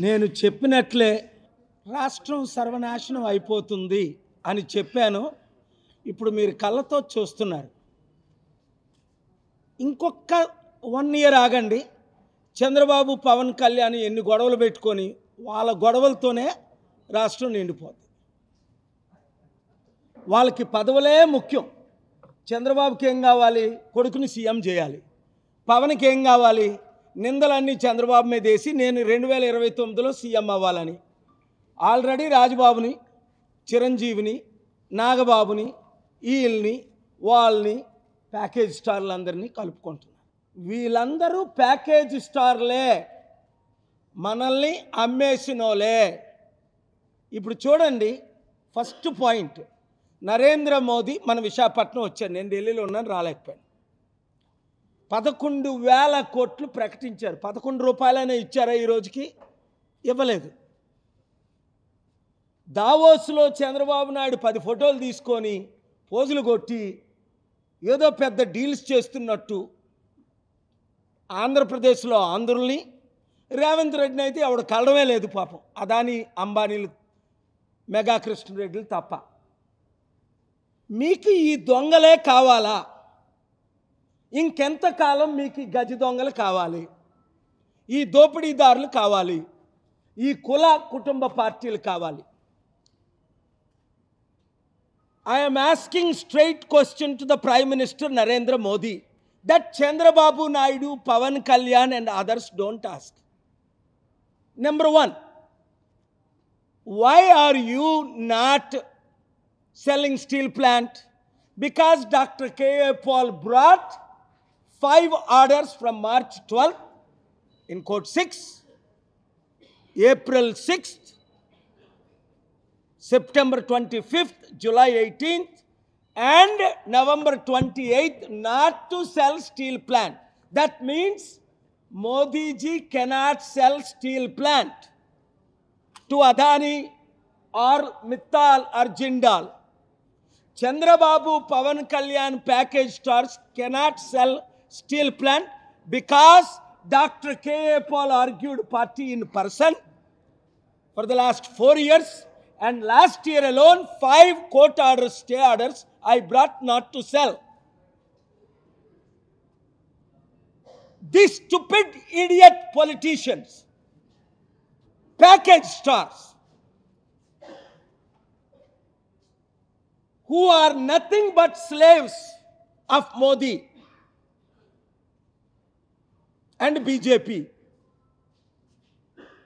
నేను చెప్పినట్లే రాష్ట్రం సర్వనాశనం అయిపోతుంది అని చెప్పాను. ఇప్పుడు మీరు కళ్ళతో చూస్తున్నారు. ఇంకొక 1 ఇయర్ ఆగండి. చంద్రబాబు పవన్ కళ్యాణ్ ఎన్ని గొడవలు పెట్టుకొని వాళ్ళ గొడవలతోనే రాష్ట్రం నిండిపోతుంది. వాళ్ళకి పదవులే ముఖ్యం. చంద్రబాబుకి ఏం కావాలి? కొడుకుని సీఎం చేయాలి. పవన్కి ఏం కావాలి? నిందలన్నీ చంద్రబాబు మీద వేసి నేను 2029లో సీఎం అవ్వాలని. ఆల్రెడీ రాజబాబుని, చిరంజీవిని, నాగబాబుని, వీళ్ళని వాళ్ళని ప్యాకేజ్ స్టార్లందరినీ కలుపుకుంటున్నారు. వీళ్ళందరూ ప్యాకేజ్ స్టార్లే, మనల్ని అమ్మేసినోలే. ఇప్పుడు చూడండి, ఫస్ట్ పాయింట్, నరేంద్ర మోదీ మన విశాఖపట్నం వచ్చారు. నేను ఢిల్లీలో ఉన్నాను, రాలేకపోయాను. 11,000 కోట్లు ప్రకటించారు. 11 రూపాయలైనా ఇచ్చారా ఈ రోజుకి? ఇవ్వలేదు. దావోస్లో చంద్రబాబు నాయుడు 10 ఫోటోలు తీసుకొని పోజులు కొట్టి ఏదో పెద్ద డీల్స్ చేస్తున్నట్టు ఆంధ్రప్రదేశ్లో ఆంధ్రుల్ని, రేవంత్ రెడ్డిని అయితే ఆవిడ కలడమే లేదు పాపం. అదాని, అంబానీలు, మెగా కృష్ణరెడ్డిలు తప్ప. మీకు ఈ దొంగలే కావాలా? ఇంకెంతకాలం మీకు ఈ గజ దొంగలు కావాలి? ఈ దోపిడీదారులు కావాలి? ఈ కుల కుటుంబ పార్టీలు కావాలి? I am asking straight question to the Prime Minister Narendra Modi that Chandrababu Naidu, Pavan Kalyan and others don't ask. Number 1, why are you not selling steel plant? Because Dr. K.A. Paul brought 5 orders from March 12th, in Code 6, April 6th, September 25th, July 18th, and November 28th not to sell steel plant. That means Modi ji cannot sell steel plant to Adani or Mittal or Jindal. Chandrababu, Pavan Kalyan package stores cannot sell steel plant because Dr. K.A. Paul argued party in person for the last 4 years. And last year alone, 5 court orders, stay orders, I brought not to sell. These stupid idiot politicians, package stars, who are nothing but slaves of Modi and BJP,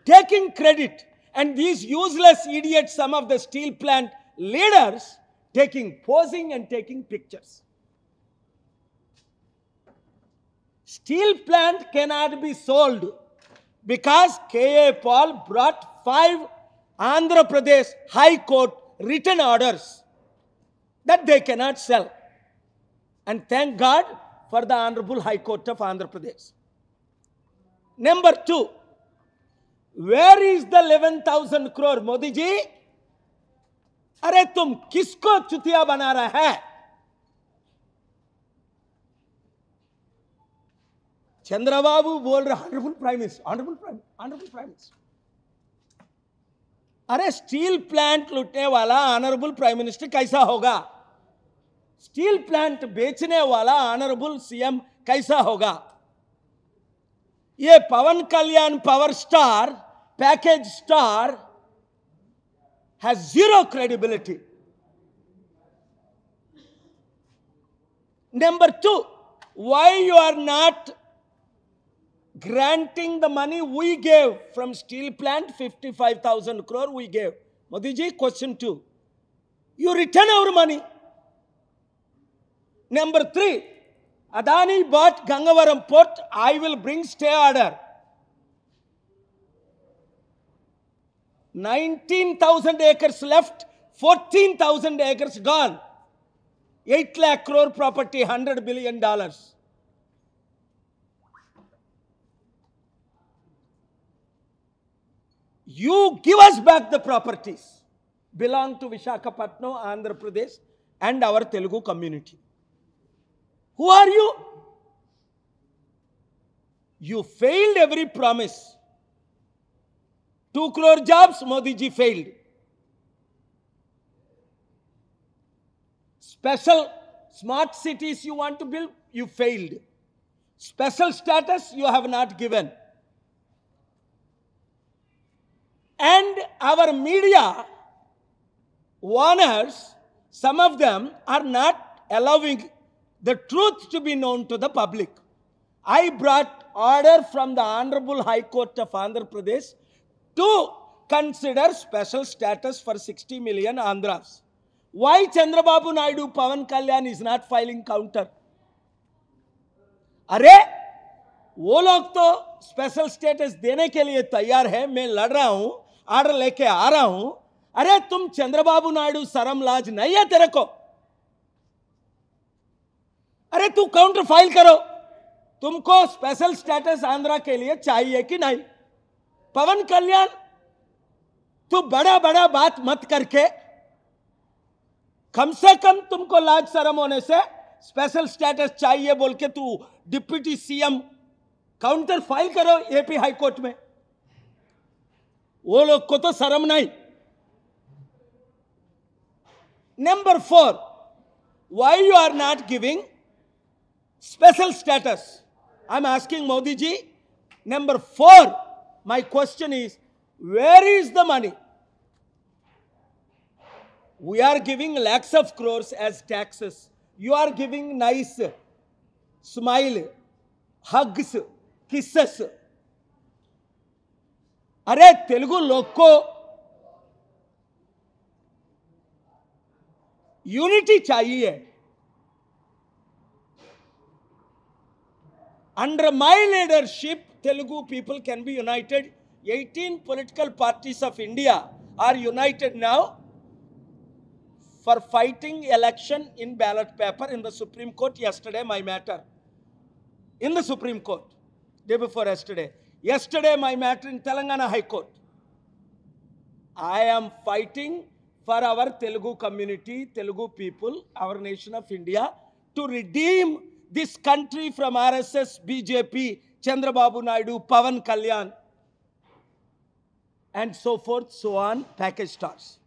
taking credit. And these useless idiots, some of the steel plant leaders, posing and taking pictures. Steel plant cannot be sold because K.A. Paul brought 5 Andhra Pradesh High Court written orders that they cannot sell. And thank God for the Honorable High Court of Andhra Pradesh. Number 2, where is the 11,000 crore? Modi ji, अरे तुम किसको चुतिया बना रहा है? चंद्रबाबू बोल रहा, honourable prime minister, honourable prime minister. अरे steel plant लूटने वाला ऑनरेबल प्राइम मिनिस्टर कैसा होगा? स्टील प्लांट बेचने वाला ऑनरेबल सीएम कैसा होगा? ये Pawan Kalyan power star, package star has zero credibility. Number 2, why you are not granting the money we gave from steel plant? 55,000 crore we gave. Modi ji, question 2, you return our money. Number 3, Adani bought Gangavaram port, I will bring stay order. 19,000 acres left, 14,000 acres gone. 8 lakh crore property, $100 billion. You give us back the properties belong to Visakhapatnam, Andhra Pradesh and our Telugu community. Who are you? You failed every promise. 2 crore jobs, Modi ji failed. Special smart cities you want to build, you failed. Special status you have not given. And our media owners, some of them are not allowing the truth to be known to the public. I brought order from the Honorable High Court of Andhra Pradesh to consider special status for 60 million Andhras. Why Chandrababu Naidu, Pawan Kalyan is not filing counter? अरे वो लोग तो special status देने के लिए तैयार है, मैं लड़ रहा हूं, आर्डर लेके आ रहा हूं. अरे तुम चंद्रबाबू नायडू शर्म लाज नहीं है तेरे को? अरे तू काउंटर फाइल करो. तुमको स्पेशल स्टेटस आंध्रा के लिए चाहिए कि नहीं? पवन कल्याण, तू बड़ा बड़ा बात मत करके, कम से कम तुमको लाज शर्म होने से स्पेशल स्टेटस चाहिए बोल के तू डिप्टी सीएम काउंटर फाइल करो एपी हाई कोर्ट में. वो लोग को तो शर्म नहीं. Number 4, why you are not giving special status? I'm asking Modi ji. Number 4, my question is, where is the money? We are giving lakhs of crores as taxes. You are giving nice smile, hugs, kisses. अरे तेलुगु लोग को unity चाहिए. Under my leadership, Telugu people can be united. 18 political parties of India are united now for fighting election in ballot paper in the Supreme Court. Yesterday, my matter in the Supreme Court, day before yesterday. Yesterday, my matter in Telangana High Court. I am fighting for our Telugu community, Telugu people, our nation of India, to redeem this country from RSS, BJP, Chandrababu Naidu, Pavan Kalyan, and so forth, so on, package stars.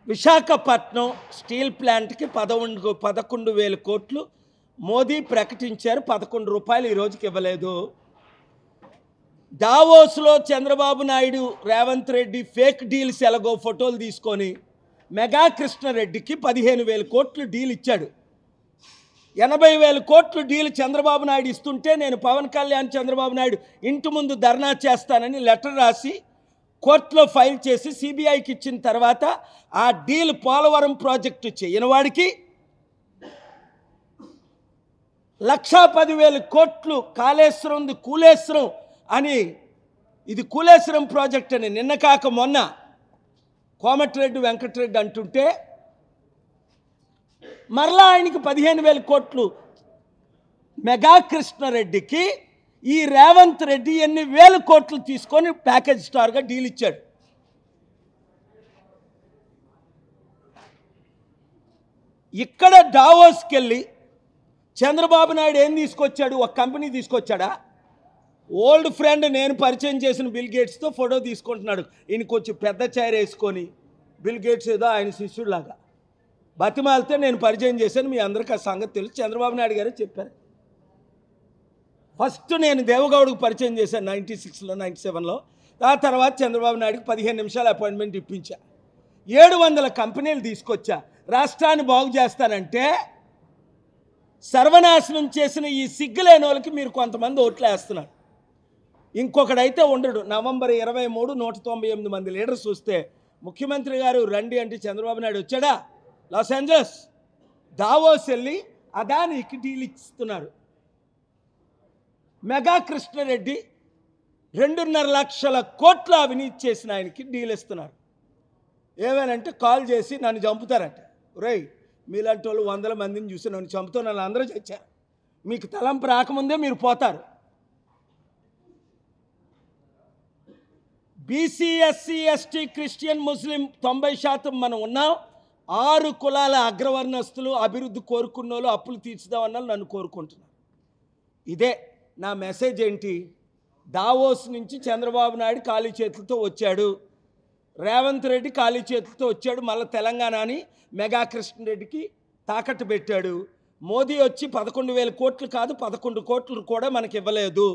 Visakhapatnam steel ప్లాంట్కి 11,000 కోట్లు మోదీ ప్రకటించారు. 11 రూపాయలు ఈ రోజుకి ఇవ్వలేదు. దావోస్లో Chandrababu Naidu, Revanth Reddy fake deals ఎలాగో ఫోటోలు తీసుకొని మెగా కృష్ణారెడ్డికి 15,000 కోట్లు డీల్ ఇచ్చాడు. 80,000 కోట్లు డీల్ చంద్రబాబు నాయుడు ఇస్తుంటే నేను పవన్ కళ్యాణ్, చంద్రబాబు నాయుడు ఇంటి ముందు ధర్నా చేస్తానని లెటర్ రాసి కోర్టులో ఫైల్ చేసి సిబిఐకి ఇచ్చిన తర్వాత ఆ డీల్ పోలవరం ప్రాజెక్టు చేయని వాడికి 1,10,000 కోట్లు కాళేశ్వరం కూలేశ్వరం అని, ఇది కూలేశ్వరం ప్రాజెక్ట్ అని నిన్న కాక మొన్న కోమటిరెడ్డి వెంకటరెడ్డి అంటుంటే మరలా ఆయనకి 15,000 కోట్లు మెగా కృష్ణారెడ్డికి ఈ రేవంత్ రెడ్డి ఎన్ని వేల కోట్లు తీసుకొని ప్యాకేజ్ స్టార్గా డీల్ ఇచ్చాడు. ఇక్కడ డావోస్కి వెళ్ళి చంద్రబాబు నాయుడు ఏం తీసుకొచ్చాడు? ఒక కంపెనీ తీసుకొచ్చాడా? ఓల్డ్ ఫ్రెండ్ నేను పరిచయం చేసిన బిల్ గేట్స్తో ఫోటో తీసుకుంటున్నాడు. ఈయన కొంచెం పెద్ద చైర్ వేసుకొని బిల్ గేట్స్ ఏదో ఆయన శిష్యుడిలాగా బతిమాలితే నేను పరిచయం చేశాను. మీ అందరికీ ఆ సంగతి తెలుసు. చంద్రబాబు నాయుడు గారే చెప్పారు. ఫస్ట్ నేను దేవగౌడకు పరిచయం చేశాను 96లో 97లో. ఆ తర్వాత చంద్రబాబు నాయుడుకి 15 నిమిషాల అపాయింట్మెంట్ ఇప్పించా. 700 కంపెనీలు తీసుకొచ్చా. రాష్ట్రాన్ని బాగు చేస్తానంటే సర్వనాశనం చేసిన ఈ సిగ్గులేని వాళ్ళకి మీరు కొంతమంది ఓట్లు వేస్తున్నారు. ఇంకొకడైతే ఉండడు. నవంబర్ 23 198 మంది లీడర్స్ వస్తే ముఖ్యమంత్రి గారు రండి అంటే చంద్రబాబు నాయుడు వచ్చాడా? లాస్ ఏంజలస్ దావోస్ వెళ్ళి అదానికి డీల్ ఇస్తున్నారు. మెగా కృష్ణారెడ్డి 2.5 లక్షల కోట్ల అవినీతి చేసిన ఆయనకి డీల్ ఇస్తున్నారు. ఏమేనంటే కాల్ చేసి నన్ను చంపుతారంట. రేయ్, మీలాంటి వాళ్ళు 100 మందిని చూసి నన్ను చంపుతున్న అందరూ చచ్చారు. మీకు తలంపు రాకముందే మీరు పోతారు. బీసీ, ఎస్సీ, ఎస్టీ, క్రిస్టియన్, ముస్లిం 90% మనం ఉన్నాం. 6 కులాల అగ్రవర్ణస్తులు అభివృద్ధి కోరుకున్నోళ్ళు అప్పులు తీర్చుదామన్నా నన్ను కోరుకుంటున్నారు. ఇదే నా మెసేజ్. ఏంటి? దావోస్ నుంచి చంద్రబాబు నాయుడు ఖాళీ చేతులతో వచ్చాడు, రేవంత్ రెడ్డి ఖాళీ చేతులతో వచ్చాడు, మళ్ళీ తెలంగాణని మెగా కృష్ణారెడ్డికి తాకట్టు పెట్టాడు. మోదీ వచ్చి 11,000 కోట్లు కాదు 11 కోట్లు కూడా మనకి ఇవ్వలేదు.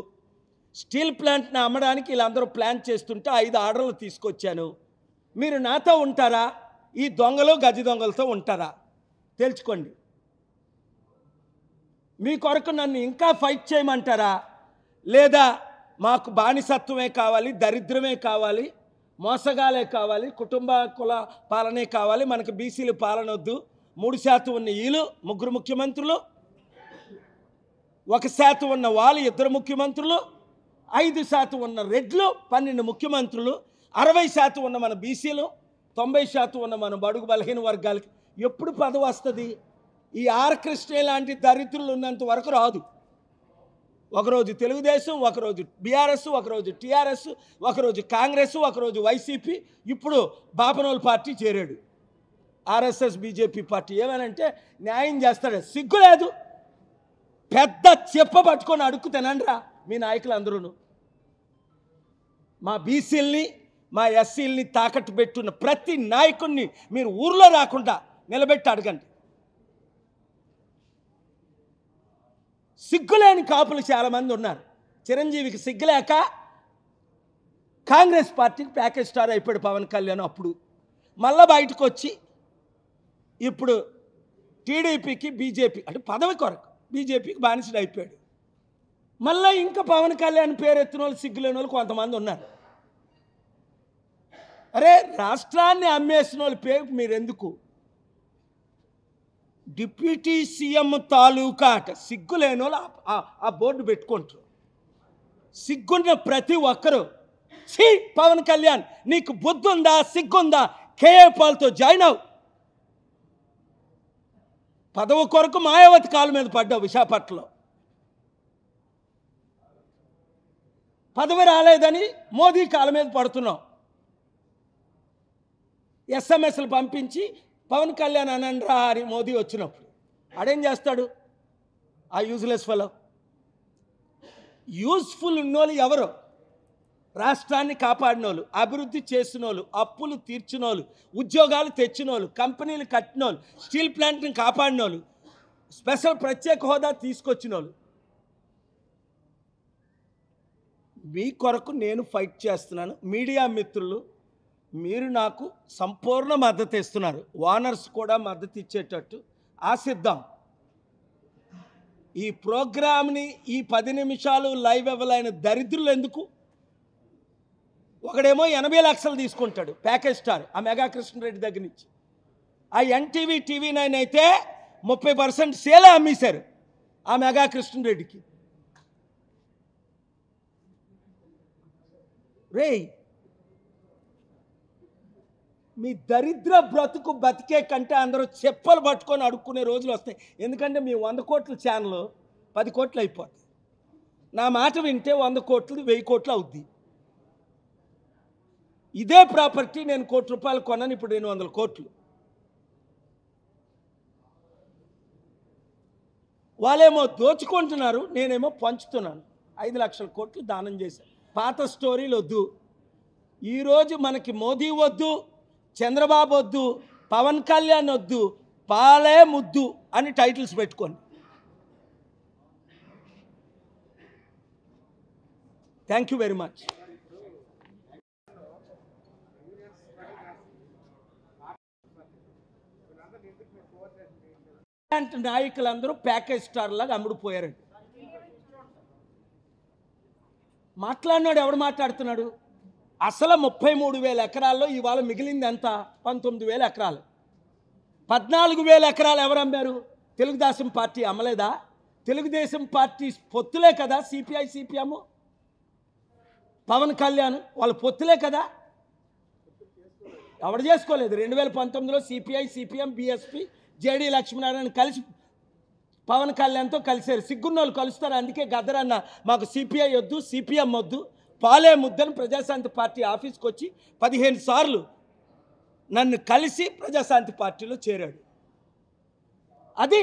స్టీల్ ప్లాంట్ని అమ్మడానికి వీళ్ళందరూ ప్లాన్ చేస్తుంటే 5 ఆర్డర్లు తీసుకొచ్చాను. మీరు నాతో ఉంటారా? ఈ దొంగలు గజ దొంగలతో ఉంటారా? తెలుసుకోండి. మీ కొరకు నన్ను ఇంకా ఫైట్ చేయమంటారా? లేదా మాకు బానిసత్వమే కావాలి, దరిద్రమే కావాలి, మోసగాలే కావాలి, కుటుంబ కుల పాలనే కావాలి, మనకు బీసీలు పాలన వద్దు, 3% ఉన్న వీళ్ళు 3 ముఖ్యమంత్రులు, 1% ఉన్న వాళ్ళు 2 ముఖ్యమంత్రులు, 5% ఉన్న రెడ్లు 12 ముఖ్యమంత్రులు, 60% ఉన్న మన బీసీలు, 90% ఉన్న మన బడుగు బలహీన వర్గాలకి ఎప్పుడు పదవి వస్తుంది? ఈ ఆర్ కృష్ణ లాంటి దరిద్రులు ఉన్నంత వరకు రాదు. ఒకరోజు తెలుగుదేశం, ఒకరోజు బీఆర్ఎస్, ఒకరోజు టీఆర్ఎస్, ఒకరోజు కాంగ్రెస్, ఒకరోజు వైసీపీ, ఇప్పుడు బాపనోల్ పార్టీ చేరాడు, ఆర్ఎస్ఎస్ బీజేపీ పార్టీ. ఏమనంటే న్యాయం చేస్తాడు. సిగ్గు లేదు. పెద్ద చెప్ప పట్టుకొని అడుక్కు తినండిరా మీ నాయకులందరూ. మా బీసీల్ని మా ఎస్సీల్ని తాకట్టు పెట్టున్న ప్రతి నాయకుడిని మీరు ఊర్లో రాకుండా నిలబెట్టి అడగండి. సిగ్గులేని కాపులు చాలామంది ఉన్నారు. చిరంజీవికి సిగ్గులేక కాంగ్రెస్ పార్టీకి ప్యాకేజ్ స్టార్ అయిపోయాడు పవన్ కళ్యాణ్. అప్పుడు మళ్ళీ బయటకు వచ్చి ఇప్పుడు టీడీపీకి బీజేపీ అంటే పదవి కొరకు బీజేపీకి బానిసడు అయిపోయాడు. మళ్ళీ ఇంకా పవన్ కళ్యాణ్ పేరు ఎత్తిన వాళ్ళు సిగ్గులేని వాళ్ళు కొంతమంది ఉన్నారు. అరే రాష్ట్రాన్ని అమ్మేసిన వాళ్ళ పేరు మీరెందుకు? డిప్యూటీ సీఎం తాలూకా అట సిగ్గులేని వాళ్ళు ఆ బోర్డు పెట్టుకుంటారు. సిగ్గున్న ప్రతి ఒక్కరూ ఛీ పవన్ కళ్యాణ్ నీకు బుద్ధి ఉందా, సిగ్గుందా, కేఏ పాల్తో జాయిన్ అవు. పదవి కొరకు మాయావతి కాలు మీద పడ్డావు విశాఖపట్నంలో. పదవి రాలేదని మోదీ కాలు మీద పడుతున్నావు. ఎస్ఎంఎస్లు పంపించి పవన్ కళ్యాణ్ అనండ్రా అని మోదీ వచ్చినప్పుడు ఆడేం చేస్తాడు? ఆ యూజ్లెస్ ఫెలో. యూజ్ఫుల్ ఉన్నోళ్ళు ఎవరు? రాష్ట్రాన్ని కాపాడినోళ్ళు, అభివృద్ధి చేసినోళ్ళు, అప్పులు తీర్చినోళ్ళు, ఉద్యోగాలు తెచ్చినోళ్ళు, కంపెనీలు కట్టినోళ్ళు, స్టీల్ ప్లాంట్ని కాపాడినోళ్ళు, స్పెషల్ ప్రత్యేక హోదా తీసుకొచ్చినోళ్ళు. మీ కొరకు నేను ఫైట్ చేస్తున్నాను. మీడియా మిత్రులు మీరు నాకు సంపూర్ణ మద్దతు ఇస్తున్నారు. ఓనర్స్ కూడా మద్దతు ఇచ్చేటట్టు ఆశిద్దాం. ఈ ప్రోగ్రామ్ని ఈ 10 నిమిషాలు లైవ్ ఇవ్వలేని దరిద్రులు ఎందుకు? ఒకడేమో 80 లక్షలు తీసుకుంటాడు ప్యాకేజ్ స్టార్ ఆ మెగా కృష్ణారెడ్డి దగ్గర నుంచి. ఆ ఎన్టీవీ టీవీ9 అయితే 30% సేలే అమ్మేశారు ఆ మెగా కృష్ణారెడ్డికి. రేయ్ మీ దరిద్ర బ్రతుకు బతికే కంటే అందరూ చెప్పలు పట్టుకొని అడుక్కునే రోజులు వస్తాయి. ఎందుకంటే మీ 100 కోట్ల ఛానల్ 10 కోట్లు అయిపోతుంది. నా మాట వింటే 100 కోట్లు 1000 కోట్లు అవుద్ది. ఇదే ప్రాపర్టీ నేను ₹1 కోటి కొన్నాను, ఇప్పుడు 200 కోట్లు. వాళ్ళేమో దోచుకుంటున్నారు, నేనేమో పంచుతున్నాను. 5 లక్షల కోట్లు దానం చేశాను. పాత స్టోరీలు వద్దు. ఈరోజు మనకి మోదీ వద్దు, చంద్రబాబు వద్దు, పవన్ కళ్యాణ్ వద్దు, పాలే ముద్దు అని టైటిల్స్ పెట్టుకోండి. Thank you very much. నాయకులందరూ ప్యాకేజ్ స్టార్ లాగా అమ్ముడుపోయారండి. మాట్లాడినాడు ఎవడు మాట్లాడుతున్నాడు? అసలు 33,000 ఎకరాల్లో ఇవాళ మిగిలింది ఎంత? 19,000 ఎకరాలు. 14,000 ఎకరాలు ఎవరు అమ్మారు? తెలుగుదేశం పార్టీ అమ్మలేదా? తెలుగుదేశం పార్టీ పొత్తులే కదా సిపిఐ సిపిఎం, పవన్ కళ్యాణ్ వాళ్ళ పొత్తులే కదా. ఎవడు చేసుకోలేదు. 2019లో CPI CPM BSP JD Lakshminarayana కలిసి పవన్ కళ్యాణ్తో కలిశారు. సిగ్గున్నోళ్ళు కలుస్తారు. అందుకే గద్దరన్న మాకు సిపిఐ వద్దు, సిపిఎం వద్దు, పాలే ముద్దని ప్రజాశాంతి పార్టీ ఆఫీస్కి వచ్చి 15 సార్లు నన్ను కలిసి ప్రజాశాంతి పార్టీలో చేరాడు. అది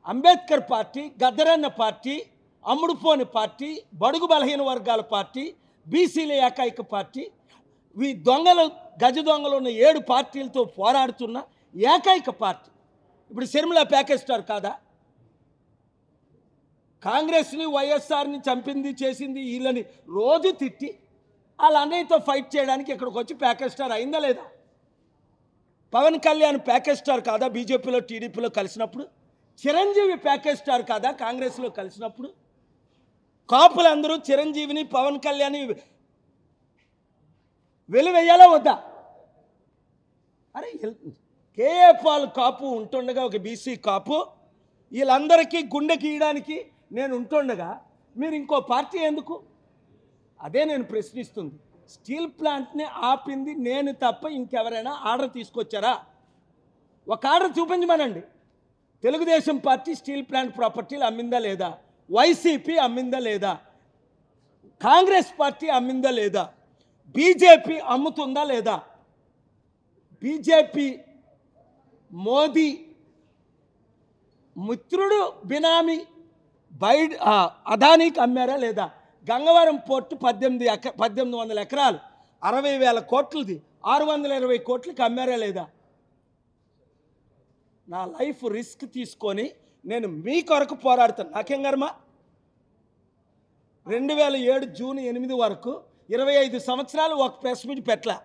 అంబేద్కర్ పార్టీ, గద్దరన్న పార్టీ, అమ్ముడుపోని పార్టీ, బడుగు బలహీన వర్గాల పార్టీ, బీసీల ఏకైక పార్టీ, ఈ దొంగలు గజ దొంగలు ఉన్న 7 పార్టీలతో పోరాడుతున్న ఏకైక పార్టీ. ఇప్పుడు షర్మిల ప్యాకేజ్ స్టార్ కాదా? కాంగ్రెస్ని వైఎస్ఆర్ని చంపింది చేసింది వీళ్ళని రోజు తిట్టి వాళ్ళ అన్నయ్యతో ఫైట్ చేయడానికి ఇక్కడికి వచ్చి ప్యాకేజ్ స్టార్ అయిందా లేదా? పవన్ కళ్యాణ్ ప్యాకేజ్ స్టార్ కాదా బీజేపీలో టీడీపీలో కలిసినప్పుడు? చిరంజీవి ప్యాకేజ్ స్టార్ కాదా కాంగ్రెస్లో కలిసినప్పుడు? కాపులందరూ చిరంజీవిని పవన్ కళ్యాణ్ వెలివేయాలా వద్దా? అరే కేఏ పాల్ కాపు ఉంటుండగా ఒక బీసీ కాపు వీళ్ళందరికీ గుండె గీయడానికి నేను ఉంటుండగా మీరు ఇంకో పార్టీ ఎందుకు? అదే నేను ప్రశ్నిస్తుంది. స్టీల్ ప్లాంట్ని ఆపింది నేను తప్ప ఇంకెవరైనా ఆర్డర్ తీసుకొచ్చారా? ఒక ఆర్డర్ చూపించమనండి. తెలుగుదేశం పార్టీ స్టీల్ ప్లాంట్ ప్రాపర్టీలు అమ్మిందా లేదా? వైసీపీ అమ్మిందా లేదా? కాంగ్రెస్ పార్టీ అమ్మిందా లేదా? బీజేపీ అమ్ముతుందా లేదా? బీజేపీ మోదీ మిత్రుడు బినామీ అదానీకి అమ్మారా లేదా? గంగవరం పోర్టు 1800 ఎకరాలు 60,000 కోట్లది 620 కోట్లకి అమ్మారా లేదా? నా లైఫ్ రిస్క్ తీసుకొని నేను మీ కొరకు పోరాడుతాను. నాకేం కర్మ? 2007 జూన్ 8 వరకు 25 సంవత్సరాలు ఒక ప్రెస్ మీట్ పెట్టలా.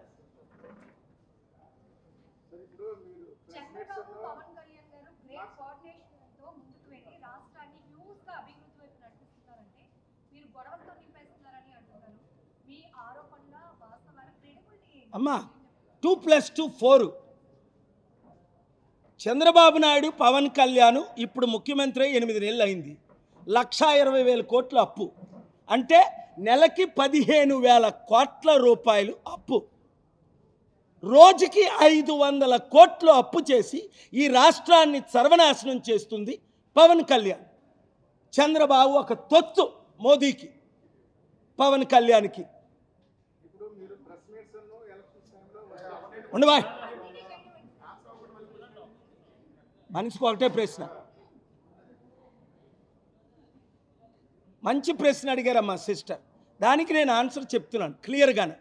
అమ్మా 2+2 4. చంద్రబాబు నాయుడు పవన్ కళ్యాణ్ ఇప్పుడు ముఖ్యమంత్రి 8 నెలలు అయింది. 1,20,000 కోట్ల అప్పు అంటే నెలకి 15,000 కోట్ల రూపాయలు అప్పు. రోజుకి 500 కోట్లు అప్పు చేసి ఈ రాష్ట్రాన్ని సర్వనాశనం చేస్తుంది పవన్ కళ్యాణ్. చంద్రబాబు ఒక తొత్తు మోదీకి, పవన్ కళ్యాణ్కి. ఉండవా? మనిషికి ఒకటే ప్రశ్న. మంచి ప్రశ్న అడిగారమ్మా సిస్టర్. దానికి నేను ఆన్సర్ చెప్తున్నాను క్లియర్గానే.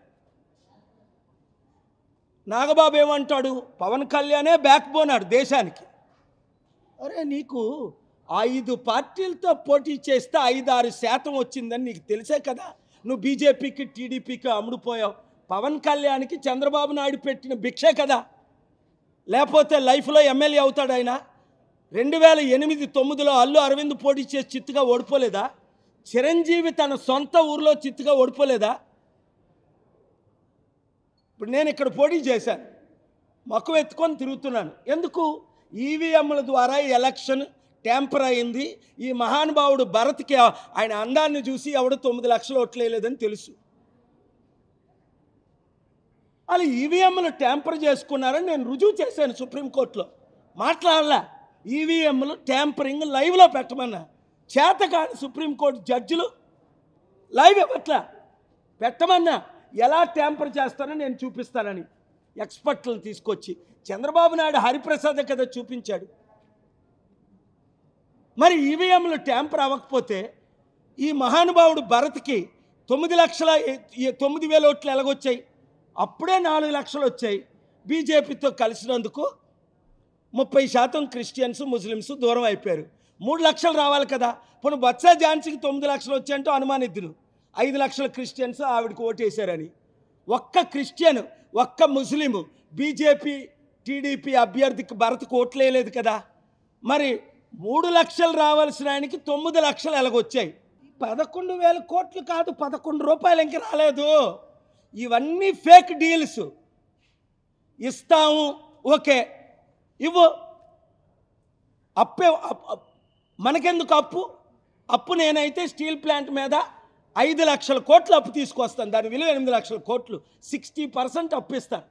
నాగబాబు ఏమంటాడు? పవన్ కళ్యాణే బ్యాక్ బోనాడు దేశానికి. అరే నీకు 5 పార్టీలతో పోటీ చేస్తే 5-6% వచ్చిందని నీకు తెలిసే కదా నువ్వు బీజేపీకి టీడీపీకి అమ్ముడుపోయావు. పవన్ కళ్యాణ్కి చంద్రబాబు నాయుడు పెట్టిన భిక్షే కదా, లేకపోతే లైఫ్లో ఎమ్మెల్యే అవుతాడు ఆయన. 2008-9లో అల్లు అరవింద్ పోటీ చేసి చిత్తుగా ఓడిపోలేదా? చిరంజీవి తన సొంత ఊరిలో చిత్తుగా ఓడిపోలేదా? ఇప్పుడు నేను ఇక్కడ పోటీ చేశాను, మక్కువ ఎత్తుకొని తిరుగుతున్నాను. ఎందుకు? ఈవీఎంల ద్వారా ఎలక్షన్ ట్యాంపర్ అయింది. ఈ మహానుభావుడు భరత్కి ఆయన అందాన్ని చూసి ఎవడు 9 లక్షల ఓట్లు వేయలేదని తెలుసు. వాళ్ళు ఈవీఎంలు ట్యాంపర్ చేసుకున్నారని నేను రుజువు చేశాను సుప్రీంకోర్టులో. మాట్లాడలే. ఈవీఎంలు ట్యాంపరింగ్ లైవ్లో పెట్టమన్నా. చేతకాని సుప్రీంకోర్టు జడ్జిలు లైవ్ ఇవ్వట్లా. పెట్టమన్నా ఎలా ట్యాంపర్ చేస్తానో నేను చూపిస్తానని ఎక్స్పర్ట్లను తీసుకొచ్చి చంద్రబాబు నాయుడు హరిప్రసాద్ కదా చూపించాడు. మరి ఈవీఎంలు ట్యాంపర్ అవ్వకపోతే ఈ మహానుభావుడు భరత్కి 9,09,000 ఓట్లు ఎలాగొచ్చాయి? అప్పుడే 4 లక్షలు వచ్చాయి. బీజేపీతో కలిసినందుకు 30% క్రిస్టియన్స్ ముస్లిమ్స్ దూరం అయిపోయారు. 3 లక్షలు రావాలి కదా. పోనీ బొత్స ఝాన్సీకి 9 లక్షలు వచ్చాయంటూ అనుమానిద్దును. 5 లక్షల క్రిస్టియన్స్ ఆవిడకి ఓటేశారని. ఒక్క క్రిస్టియన్, ఒక్క ముస్లిము బీజేపీ టీడీపీ అభ్యర్థికి భరత్కి ఓట్లేయలేదు కదా. మరి 3 లక్షలు రావాల్సిన ఆయనకి 9 లక్షలు ఎలాగొచ్చాయి? 11,000 కోట్లు కాదు, 11 రూపాయలు ఇంక రాలేదు. ఇవన్నీ ఫేక్ డీల్స్. ఇస్తాము, ఓకే ఇవ్వు. అప్పే మనకెందుకు అప్పు? అప్పు నేనైతే స్టీల్ ప్లాంట్ మీద 5 లక్షల కోట్లు అప్పు తీసుకొస్తాను. దాని విలువ 8 లక్షల కోట్లు. 60% అప్పు ఇస్తాను.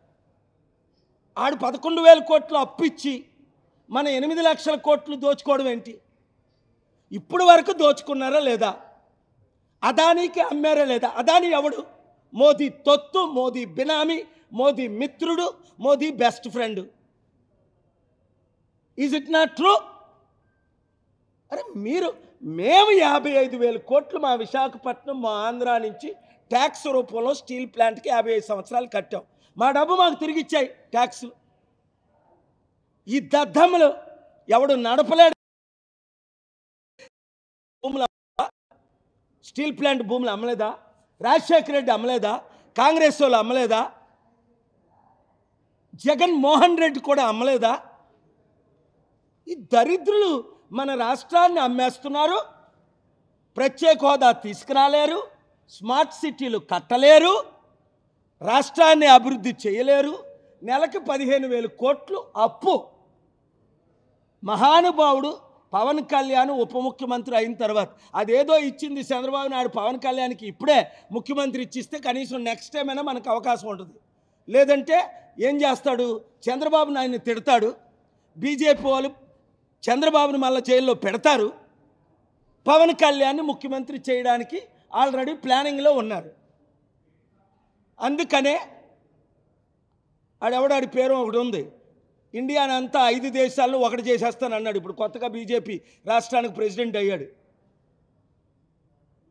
ఆడు 11,000 కోట్లు అప్పు ఇచ్చి మన 8 లక్షల కోట్లు దోచుకోవడం ఏంటి? ఇప్పుడు వరకు దోచుకున్నారా లేదా? అదానీకి అమ్మారా లేదా? అదానీ ఎవడు? మోదీ తొత్తు, మోదీ బినామీ, మోదీ మిత్రుడు, Modi best friend. Is it not true? అరే మేము 55,000 కోట్లు మా విశాఖపట్నం, మా ఆంధ్ర నుంచి ట్యాక్స్ రూపంలో స్టీల్ ప్లాంట్కి 55 సంవత్సరాలు కట్టాం. మా డబ్బు మాకు తిరిగి ఇచ్చాయి ట్యాక్స్. ఈ దద్దమ్మలు ఎవడు నడపలేడు. భూములు స్టీల్ ప్లాంట్ భూములు అమ్మలేదా? రాజశేఖర రెడ్డి అమ్మలేదా? కాంగ్రెస్ వాళ్ళు అమ్మలేదా? జగన్మోహన్ రెడ్డి కూడా అమ్మలేదా? ఈ దరిద్రులు మన రాష్ట్రాన్ని అమ్మేస్తున్నారు. ప్రత్యేక హోదా తీసుకురాలేరు, స్మార్ట్ సిటీలు కట్టలేరు, రాష్ట్రాన్ని అభివృద్ధి చేయలేరు. నెలకి 15,000 కోట్లు అప్పు. మహానుభావుడు పవన్ కళ్యాణ్ ఉప ముఖ్యమంత్రి అయిన తర్వాత అదేదో ఇచ్చింది చంద్రబాబు నాయుడు పవన్ కళ్యాణ్కి ఇప్పుడే ముఖ్యమంత్రి ఇచ్చిస్తే కనీసం నెక్స్ట్ టైం అయినా మనకు అవకాశం ఉంటుంది. లేదంటే ఏం చేస్తాడు? చంద్రబాబు నాయుడిని తిడతాడు. బీజేపీ వాళ్ళు చంద్రబాబుని మళ్ళీ జైల్లో పెడతారు. పవన్ కళ్యాణ్ని ముఖ్యమంత్రి చేయడానికి ఆల్రెడీ ప్లానింగ్లో ఉన్నారు. అందుకనే ఆడెవడాడి పేరు ఒకటి ఉంది, ఇండియాని అంతా 5 దేశాలను ఒకటి చేసేస్తాను అన్నాడు. ఇప్పుడు కొత్తగా బీజేపీ రాష్ట్రానికి ప్రెసిడెంట్ అయ్యాడు.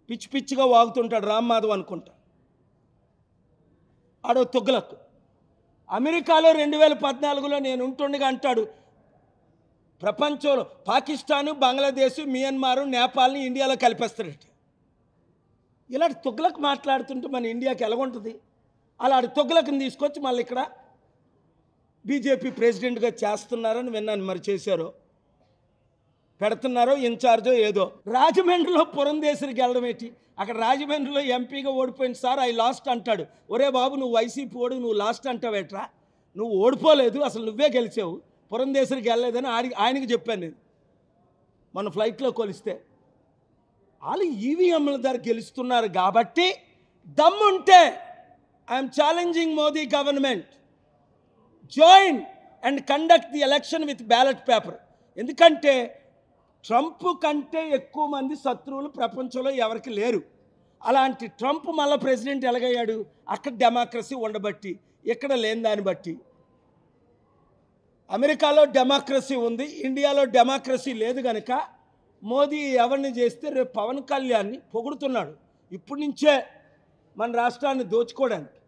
పిచ్చి పిచ్చిగా వాగుతుంటాడు, రామ్ మాధవ్ అనుకుంటా. ఆడో తుగ్లక్. అమెరికాలో 2014లో నేను ఉంటుండగా అంటాడు, ప్రపంచంలో పాకిస్తాను, బంగ్లాదేశ్, మియన్మార్, నేపాల్ని ఇండియాలో కలిపేస్తాడట. ఇలాంటి తుగ్లక్ మాట్లాడుతుంటే మన ఇండియాకి ఎలాగుంటుంది? అలాంటి తుగ్లక్ని తీసుకొచ్చి మళ్ళీ ఇక్కడ బీజేపీ ప్రెసిడెంట్గా చేస్తున్నారని విన్నాను. మరి చేశారో పెడుతున్నారో ఇన్ఛార్జో ఏదో. రాజమండ్రిలో పురంధేశ్వరికి వెళ్ళడం ఏంటి? అక్కడ రాజమండ్రిలో ఎంపీగా ఓడిపోయింది సార్, ఐ లాస్ట్ అంటాడు. ఒరే బాబు, నువ్వు వైసీపీ ఓడు, నువ్వు లాస్ట్ అంటావేట్రా? నువ్వు ఓడిపోలేదు, అసలు నువ్వే గెలిచావు. పురంధేశ్వరికి వెళ్ళలేదని ఆయనకి చెప్పాను నేను మన ఫ్లైట్లో కొలిస్తే. వాళ్ళు ఈవీఎంల ద్వారా గెలుస్తున్నారు కాబట్టి దమ్ముంటే I'm challenging Modi government, join and conduct the election with ballot paper. ఎందుకంటే ట్రంప్ కంటే ఎక్కువ మంది శత్రువులు ప్రపంచంలో ఎవరికి లేరు. అలాంటి ట్రంప్ మళ్ళీ ప్రెసిడెంట్ ఎలాగయ్యాడు? అక్కడ డెమోక్రసీ ఉండబట్టి, ఇక్కడ లేని దాన్ని బట్టి. అమెరికాలో డెమోక్రసీ ఉంది, ఇండియాలో డెమోక్రసీ లేదు. కనుక మోదీ ఎవరిని చేస్తే రేపు పవన్ కళ్యాణ్ని పొగుడుతున్నాడు. ఇప్పటి నుంచే మన రాష్ట్రాన్ని దోచుకోవడానికి.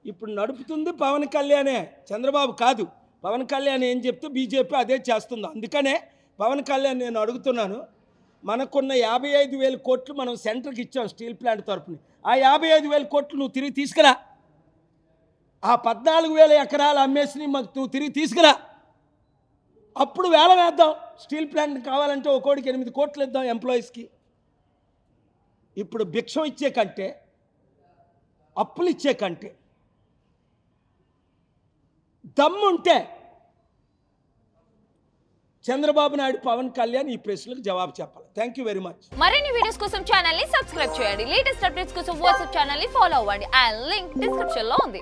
ఇప్పుడు నడుపుతుంది పవన్ కళ్యాణే, చంద్రబాబు కాదు. పవన్ కళ్యాణ్ ఏం చెప్తే బీజేపీ అదే చేస్తుంది. అందుకనే పవన్ కళ్యాణ్ నేను అడుగుతున్నాను, మనకున్న 55,000 కోట్లు మనం సెంటర్కి ఇచ్చాం స్టీల్ ప్లాంట్ తరఫున. ఆ 55,000 కోట్లు నువ్వు తిరిగి తీసుకురా. ఆ 14,000 ఎకరాలు అమ్మేసి మాకు నువ్వు తిరిగి తీసుకురా. అప్పుడు వేల వేద్దాం. స్టీల్ ప్లాంట్ కావాలంటే ఒక్కోడికి 8 కోట్లు ఇద్దాం ఎంప్లాయీస్కి. ఇప్పుడు భిక్షం ఇచ్చే కంటే, అప్పులు ఇచ్చే కంటే దమ్ముంటే చంద్రబాబు నాయుడు, పవన్ కళ్యాణ్ ఈ ప్రశ్నలకు జవాబు చెప్పాలి. Thank you very much. మరిన్ని వీడియోస్ కోసం ఛానల్ ని సబ్స్క్రైబ్ చేయండి. లేటెస్ట్ అప్డేట్స్ కోసం వాట్సాప్ ఛానల్ ని ఫాలో అవ్వండి. అండ్ లింక్ డిస్క్రిప్షన్ లో ఉంది.